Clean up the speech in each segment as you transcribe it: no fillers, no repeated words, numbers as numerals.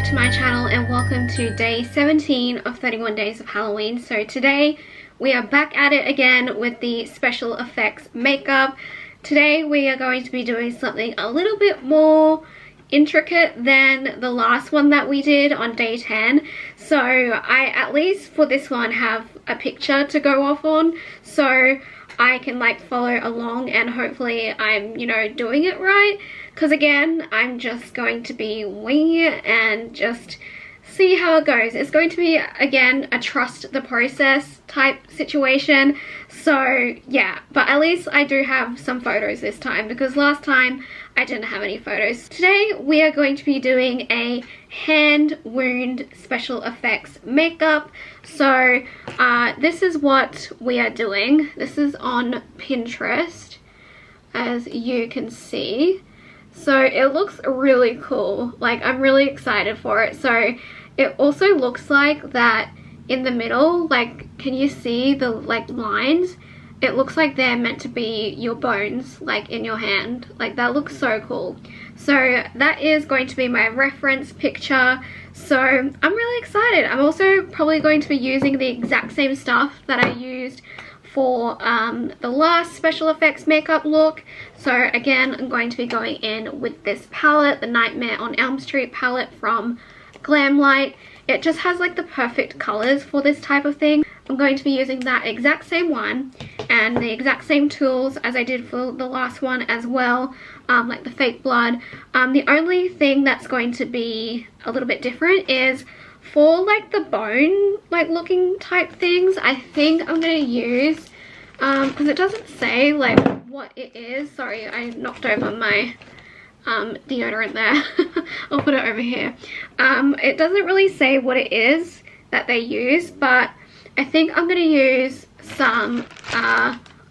back to my channel and welcome to day 17 of 31 days of Halloween. So today we are back at it again with the special effects makeup. Today we are going to be doing something a little bit more intricate than the last one that we did on day 10. So I, at least for this one, have a picture to go off on so I can like follow along and hopefully I'm, you know, doing it right. Because again, I'm just going to be winging it and just see how it goes. It's going to be, again, a trust the process type situation. So yeah, but at least I do have some photos this time because last time I didn't have any photos. Today we are going to be doing a hand wound special effects makeup. So this is what we are doing. This is on Pinterest, as you can see. So it looks really cool. Like, I'm really excited for it. So it also looks like that in the middle, like, can you see the like lines? It looks like they're meant to be your bones, like in your hand. Like, that looks so cool. So that is going to be my reference picture. So I'm really excited. I'm also probably going to be using the exact same stuff that I used for the last special effects makeup look. So again, I'm going to be going in with this palette, the Nightmare on Elm Street palette from Glamlight. It just has like the perfect colors for this type of thing. I'm going to be using that exact same one and the exact same tools as I did for the last one as well, like the fake blood. The only thing that's going to be a little bit different is for like the bone like looking type things. I think I'm going to use, because it doesn't say like what it is. Sorry, I knocked over my deodorant there. I'll put it over here. It doesn't really say what it is that they use, but I think I'm going to use some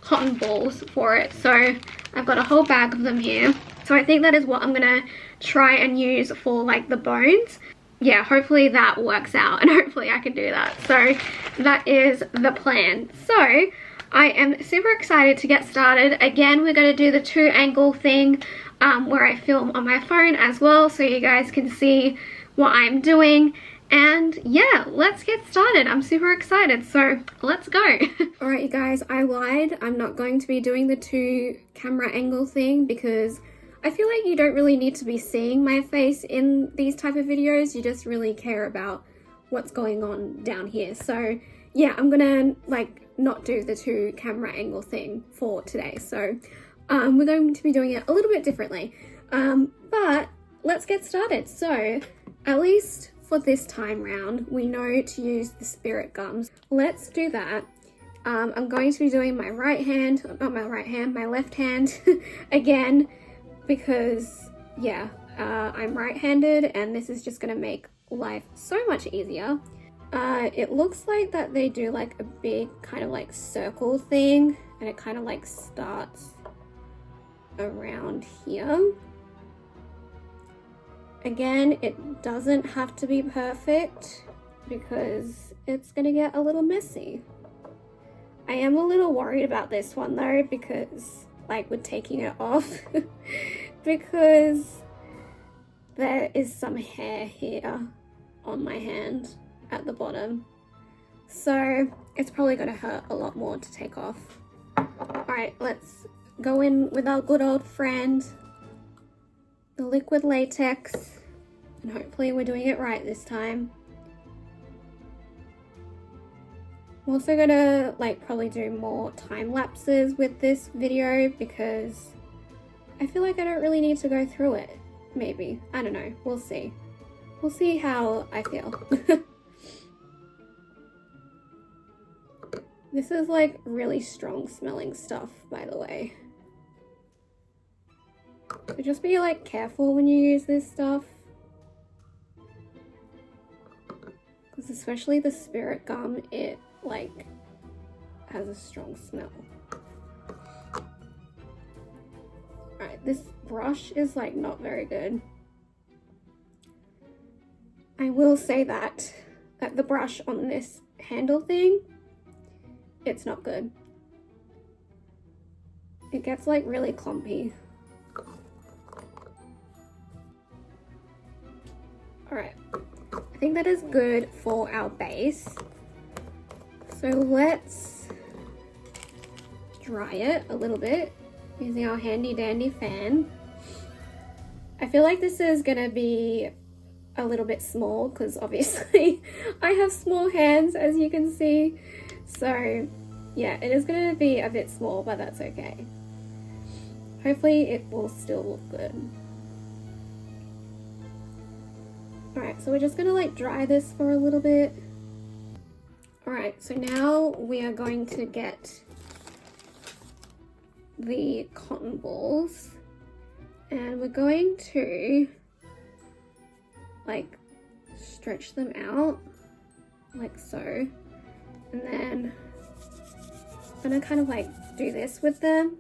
cotton balls for it. So I've got a whole bag of them here. So I think that is what I'm going to try and use for like the bones. Yeah, hopefully that works out and hopefully I can do that. So that is the plan. So I am super excited to get started. Again, we're going to do the 2-angle thing where I film on my phone as well so you guys can see what I'm doing. And yeah, let's get started. I'm super excited, so let's go. Alright you guys, I lied. I'm not going to be doing the 2-camera angle thing because I feel like you don't really need to be seeing my face in these type of videos. You just really care about what's going on down here. So yeah, I'm gonna like not do the 2-camera angle thing for today. So we're going to be doing it a little bit differently. But let's get started. So at least for this time round, we know to use the spirit gums. Let's do that. I'm going to be doing my right hand, not my right hand, my left hand again. Because yeah, I'm right-handed and this is just gonna make life so much easier. It looks like that they do like a big kind of like circle thing and it kind of like starts around here. Again, it doesn't have to be perfect because it's gonna get a little messy. I am a little worried about this one though because like with taking it off because there is some hair here on my hand at the bottom, so it's probably gonna hurt a lot more to take off. Alright, let's go in with our good old friend, the liquid latex, and hopefully we're doing it right this time. I'm also gonna like probably do more time lapses with this video because I feel like I don't really need to go through it. Maybe, I don't know, we'll see. We'll see how I feel. This is like really strong smelling stuff, by the way. So just be like careful when you use this stuff. Because especially the spirit gum, it like has a strong smell. Alright, this brush is like not very good. I will say that the brush on this handle thing, it's not good. It gets like really clumpy. Alright, I think that is good for our base. So let's dry it a little bit using our handy dandy fan. I feel like this is gonna be a little bit small because obviously I have small hands, as you can see. So yeah, it is gonna be a bit small, but that's okay. Hopefully it will still look good. Alright, so we're just gonna like dry this for a little bit. Alright, so now we are going to get the cotton balls and we're going to like stretch them out like so, and then I'm gonna kind of like do this with them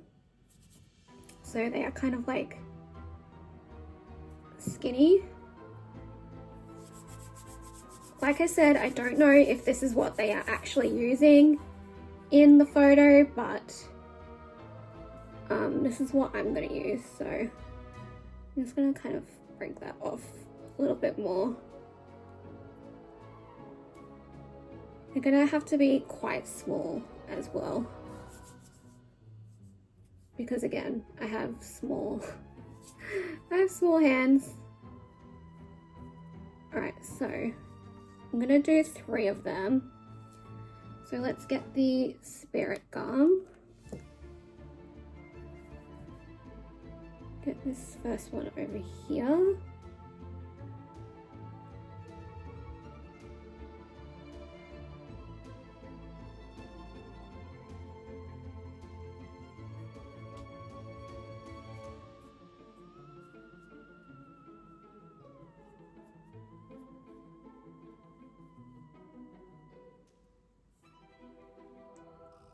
so they are kind of like skinny. Like I said, I don't know if this is what they are actually using in the photo, but this is what I'm gonna use. So I'm just gonna kind of break that off a little bit more. They're gonna have to be quite small as well, because again, I have small hands. Alright, so I'm gonna do 3 of them. So let's get the spirit gum. Get this first one over here.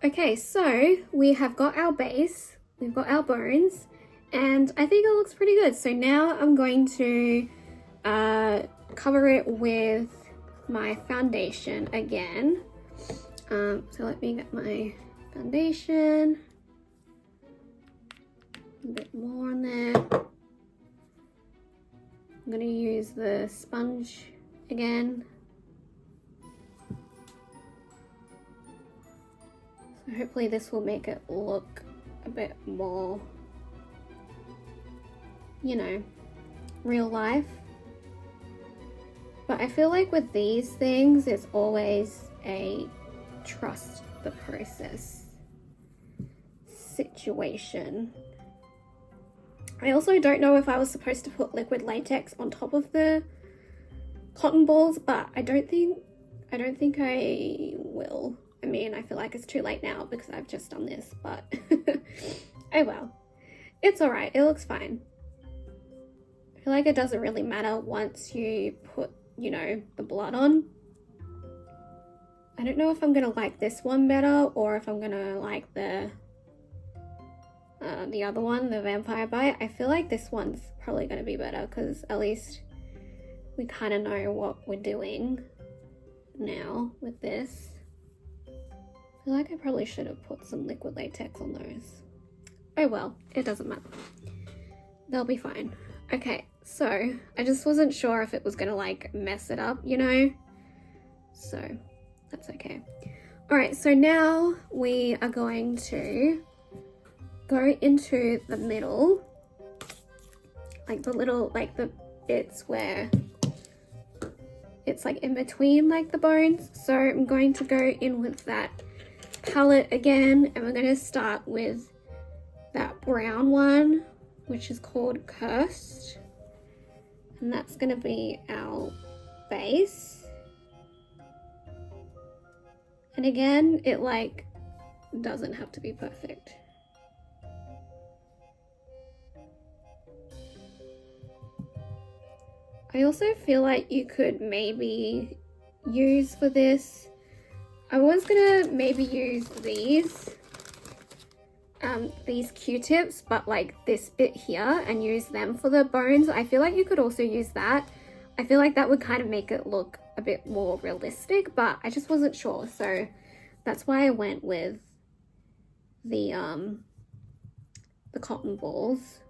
Okay, so we have got our base, we've got our bones, and I think it looks pretty good. So now I'm going to cover it with my foundation again. So let me get my foundation, a bit more on there. I'm gonna use the sponge again. So hopefully this will make it look a bit more, you know, real life. But I feel like with these things, it's always a trust the process situation. I also don't know if I was supposed to put liquid latex on top of the cotton balls, but I don't think I will. I mean, I feel like it's too late now because I've just done this, but oh well. It's alright, it looks fine. I feel like it doesn't really matter once you put, you know, the blood on. I don't know if I'm gonna like this one better or if I'm gonna like the other one, the Vampire Bite. I feel like this one's probably gonna be better because at least we kind of know what we're doing now with this. I feel like I probably should have put some liquid latex on those. Oh well, it doesn't matter. They'll be fine. Okay, so I just wasn't sure if it was gonna like mess it up, you know? So that's okay. Alright, so now we are going to go into the middle, like the little, like the bits where it's like in between like the bones. So I'm going to go in with that palette again, and we're going to start with that brown one, which is called Cursed, and that's going to be our base. And again, it like doesn't have to be perfect. I also feel like you could maybe use for this, I was gonna maybe use these Q-tips, but like this bit here, and use them for the bones. I feel like you could also use that. I feel like that would kind of make it look a bit more realistic, but I just wasn't sure, so that's why I went with the cotton balls.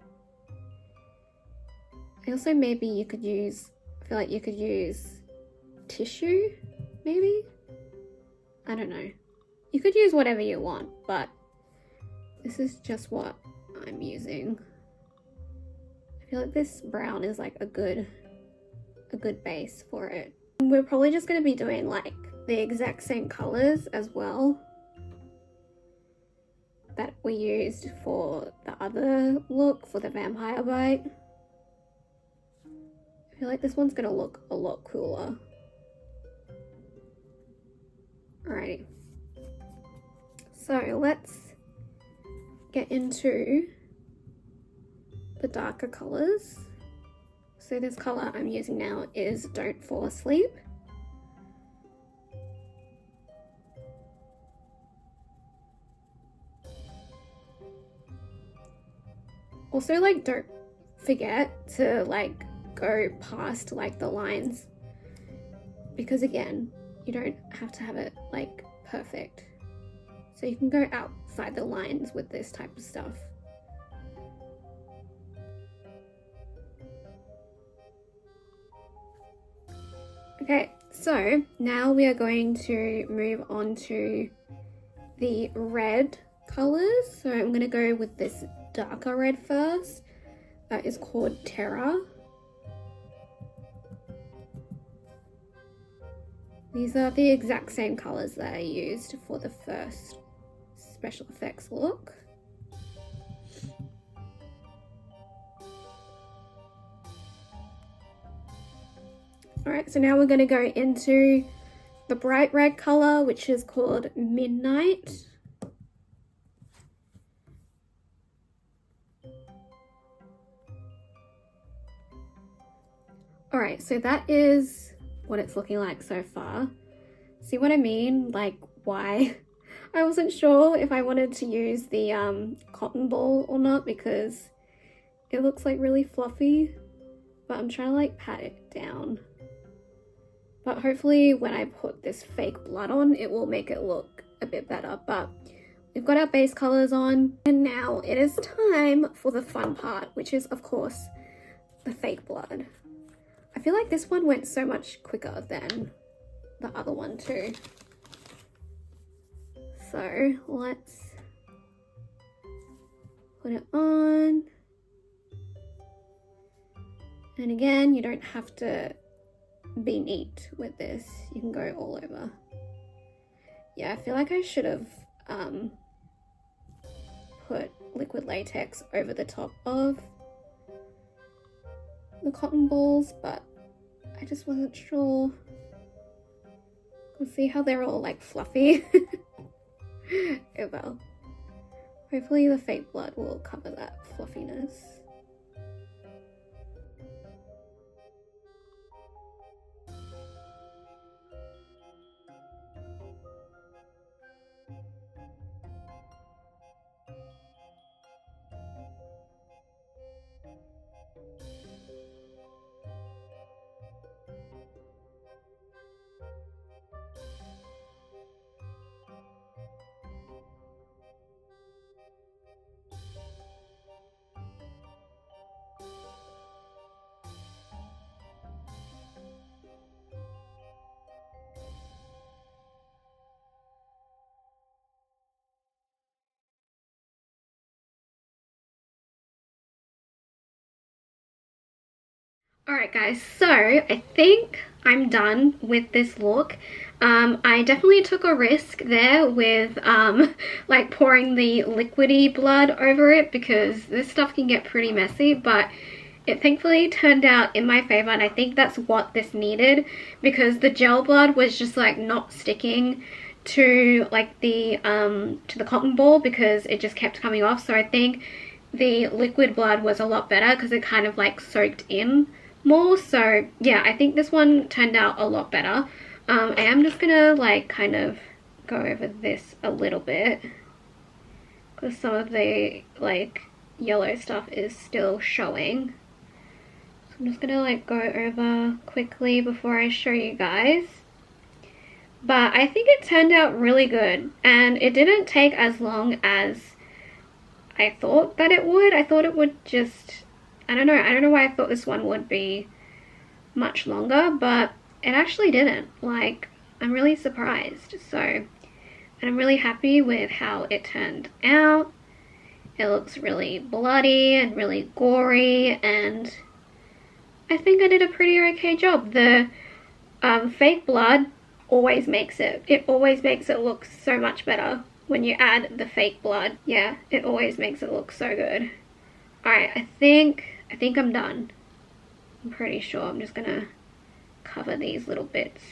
Also, maybe you could use I feel like you could use tissue, maybe? I don't know. You could use whatever you want, but this is just what I'm using. I feel like this brown is like a good base for it. We're probably just going to be doing like the exact same colors as well that we used for the other look for the vampire bite. I feel like this one's going to look a lot cooler. Alrighty. So let's get into the darker colors. So this color I'm using now is Don't Fall Asleep. Also, like, don't forget to like go past like the lines, because again, you don't have to have it like perfect. So you can go outside the lines with this type of stuff. Okay, so now we are going to move on to the red colors. So I'm going to go with this darker red first. That is called Terror. These are the exact same colors that I used for the first special effects look. Alright, so now we're going to go into the bright red color, which is called Midnight. Alright, so that is what it's looking like so far. See what I mean? Like, why? I wasn't sure if I wanted to use the cotton ball or not, because it looks like really fluffy, but I'm trying to like pat it down. But hopefully when I put this fake blood on, it will make it look a bit better. But we've got our base colors on, and now it is time for the fun part, which is of course the fake blood. I feel like this one went so much quicker than the other one too. So let's put it on. And again, you don't have to be neat with this. You can go all over. Yeah, I feel like I should have put liquid latex over the top of the cotton balls, but I just wasn't sure. You can see how they're all like fluffy. Oh well. Hopefully the fake blood will cover that fluffiness. Alright guys, so I think I'm done with this look. I definitely took a risk there with like pouring the liquidy blood over it, because this stuff can get pretty messy, but it thankfully turned out in my favor, and I think that's what this needed, because the gel blood was just like not sticking to like the cotton ball, because it just kept coming off. So I think the liquid blood was a lot better because it kind of like soaked in more. So yeah, I think this one turned out a lot better. I am just gonna like kind of go over this a little bit, because some of the like yellow stuff is still showing. So I'm just gonna like go over quickly before I show you guys. But I think it turned out really good, and it didn't take as long as I thought that it would. I thought it would just, I don't know why I thought this one would be much longer, but it actually didn't. Like, I'm really surprised. So, and I'm really happy with how it turned out. It looks really bloody and really gory, and I think I did a pretty okay job. The fake blood always makes it look so much better when you add the fake blood. Yeah, it always makes it look so good. Alright, I think I'm done. I'm pretty sure. I'm just gonna cover these little bits.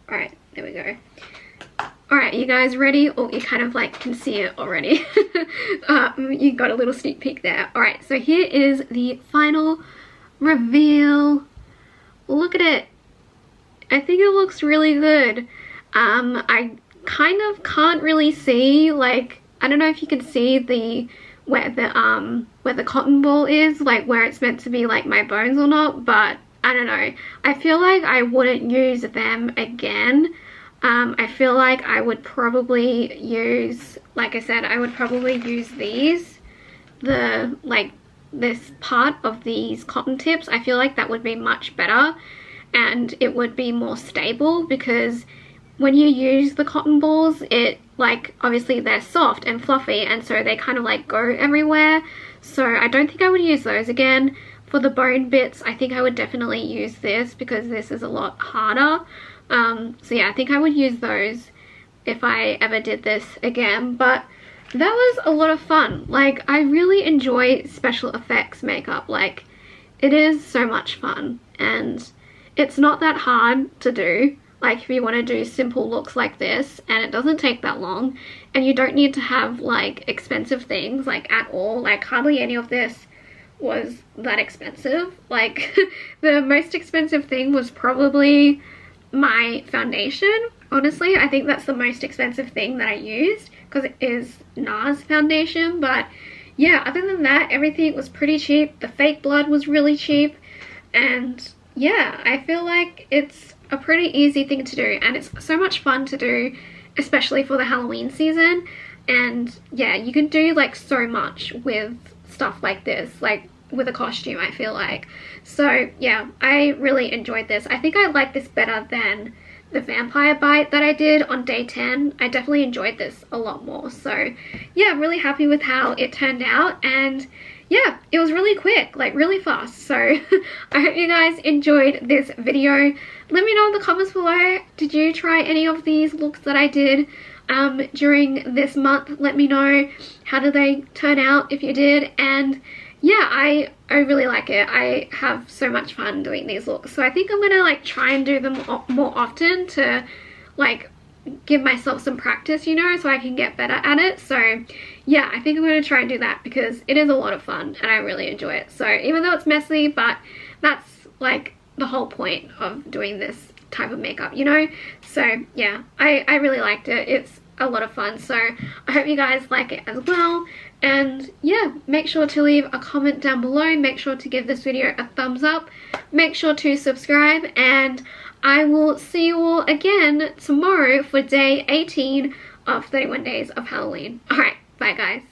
Alright, there we go. Alright, you guys ready? Oh, you kind of like can see it already. You got a little sneak peek there. Alright, so here is the final reveal. Look at it. I think it looks really good. I kind of can't really see, like, I don't know if you can see where the cotton ball is, like where it's meant to be like my bones or not, but I don't know. I feel like I wouldn't use them again. I feel like I would probably use, like I said, I would probably use these, this part of these cotton tips. I feel like that would be much better and it would be more stable, because when you use the cotton balls, it, like, obviously they're soft and fluffy, and so they kind of like go everywhere. So I don't think I would use those again. For the bone bits, I think I would definitely use this, because this is a lot harder. So yeah, I think I would use those if I ever did this again. But that was a lot of fun. Like, I really enjoy special effects makeup. Like, it is so much fun, and it's not that hard to do. Like, if you want to do simple looks like this, and it doesn't take that long, and you don't need to have like expensive things like at all. Like, hardly any of this was that expensive. Like, the most expensive thing was probably my foundation. Honestly, I think that's the most expensive thing that I used, because it is NARS foundation. But yeah, other than that, everything was pretty cheap. The fake blood was really cheap, and yeah, I feel like it's a pretty easy thing to do, and it's so much fun to do, especially for the Halloween season. And yeah, you can do like so much with stuff like this, like with a costume, I feel like. So yeah, I really enjoyed this. I think I like this better than the vampire bite that I did on day 10. I definitely enjoyed this a lot more. So yeah, I'm really happy with how it turned out, and yeah, it was really quick, like really fast. So I hope you guys enjoyed this video. Let me know in the comments below, did you try any of these looks that I did during this month? Let me know, how did they turn out if you did. And yeah, I really like it. I have so much fun doing these looks. So I think I'm gonna like try and do them more often to like give myself some practice, you know, so I can get better at it. So yeah, I think I'm going to try and do that, because it is a lot of fun and I really enjoy it. So even though it's messy, but that's like the whole point of doing this type of makeup, you know. So yeah, I really liked it. It's a lot of fun. So I hope you guys like it as well. And yeah, make sure to leave a comment down below. Make sure to give this video a thumbs up. Make sure to subscribe, and I will see you all again tomorrow for day 18 of 31 Days of Halloween. Alright, bye guys.